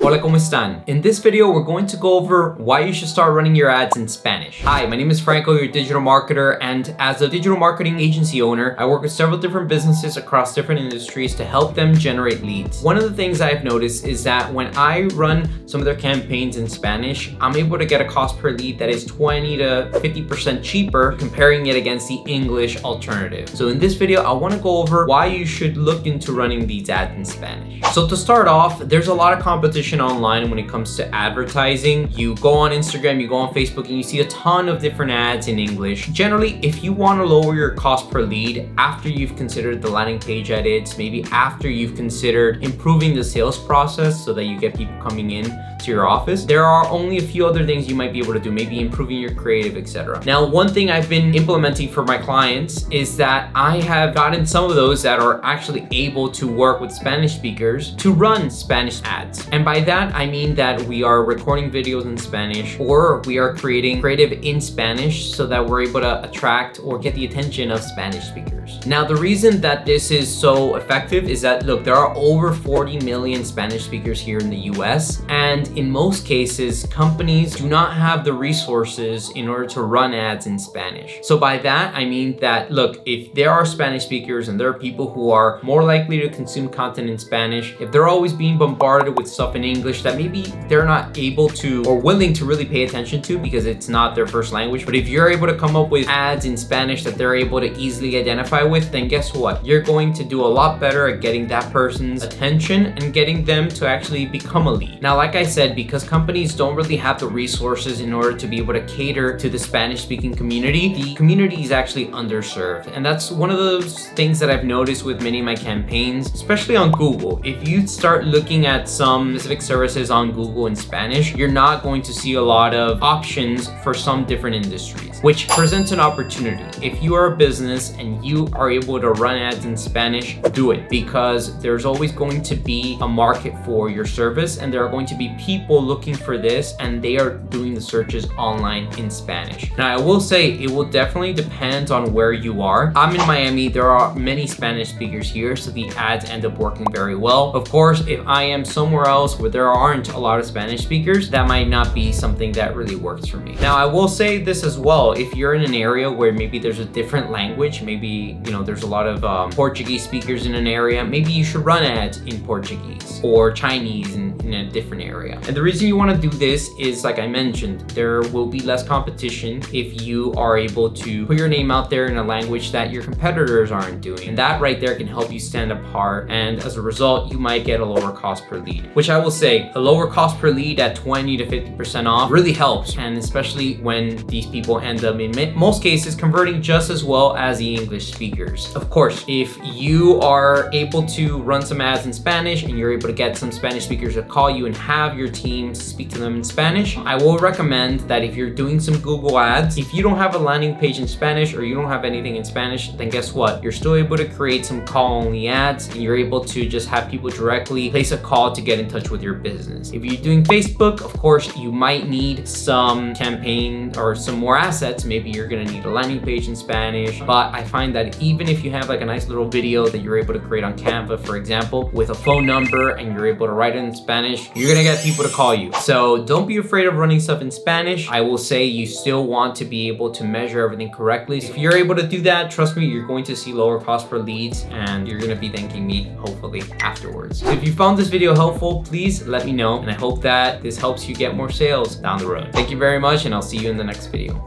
Hola, ¿cómo están? In this video, we're going to go over why you should start running your ads in Spanish. Hi, my name is Franco, your digital marketer, and as a digital marketing agency owner, I work with several different businesses across different industries to help them generate leads. One of the things I've noticed is that when I run some of their campaigns in Spanish, I'm able to get a cost per lead that is 20 to 50% cheaper comparing it against the English alternative. So in this video, I want to go over why you should look into running these ads in Spanish. So to start off, there's a lot of competition online when it comes to advertising. You go on Instagram, you go on Facebook, and you see a ton of different ads in English. Generally, if you want to lower your cost per lead after you've considered the landing page edits, maybe after you've considered improving the sales process so that you get people coming in to your office, there are only a few other things you might be able to do, maybe improving your creative, etc. Now, one thing I've been implementing for my clients is that I have gotten some of those that are actually able to work with Spanish speakers to run Spanish ads. And by that, I mean that we are recording videos in Spanish, or we are creating creative in Spanish so that we're able to attract or get the attention of Spanish speakers. Now, the reason that this is so effective is that, look, there are over 40 million Spanish speakers here in the US, and in most cases, companies do not have the resources in order to run ads in Spanish. So by that, I mean that, look, if there are Spanish speakers and there are people who are more likely to consume content in Spanish, if they're always being bombarded with stuff in English that maybe they're not able to or willing to really pay attention to because it's not their first language, but if you're able to come up with ads in Spanish that they're able to easily identify with, then guess what? You're going to do a lot better at getting that person's attention and getting them to actually become a lead. Now, like I said, because companies don't really have the resources in order to be able to cater to the Spanish-speaking community, the community is actually underserved. And that's one of those things that I've noticed with many of my campaigns, especially on Google. If you start looking at some specific services on Google in Spanish, you're not going to see a lot of options for some different industries, which presents an opportunity. If you are a business and you are able to run ads in Spanish, do it, because there's always going to be a market for your service, and there are going to be people looking for this, and they are doing the searches online in Spanish. Now, I will say it will definitely depend on where you are. I'm in Miami. There are many Spanish speakers here, so the ads end up working very well. Of course, if I am somewhere else where there aren't a lot of Spanish speakers, that might not be something that really works for me. Now, I will say this as well. If you're in an area where maybe there's a different language, maybe, there's a lot of Portuguese speakers in an area, maybe you should run ads in Portuguese or Chinese in a different area. And the reason you want to do this is, like I mentioned, there will be less competition if you are able to put your name out there in a language that your competitors aren't doing. And that right there can help you stand apart. And as a result, you might get a lower cost per lead, which I will say a lower cost per lead at 20 to 50% off really helps. And especially when these people end up in most cases converting just as well as the English speakers. Of course, if you are able to run some ads in Spanish and you're able to get some Spanish speakers to call you and have your team speak to them in Spanish, I will recommend that if you're doing some Google ads, if you don't have a landing page in Spanish or you don't have anything in Spanish, then guess what? You're still able to create some call-only ads, and you're able to just have people directly place a call to get in touch with your business. If you're doing Facebook, of course, you might need some campaign or some more assets. Maybe you're gonna need a landing page in Spanish, but I find that even if you have like a nice little video that you're able to create on Canva, for example, with a phone number, and you're able to write it in Spanish, you're gonna get people to call you. So don't be afraid of running stuff in Spanish. I will say you still want to be able to measure everything correctly. If you're able to do that, trust me, you're going to see lower cost per leads, and you're gonna be thanking me, hopefully, afterwards. So if you found this video helpful, please let me know, and I hope that this helps you get more sales down the road. Thank you very much, and I'll see you in the next video.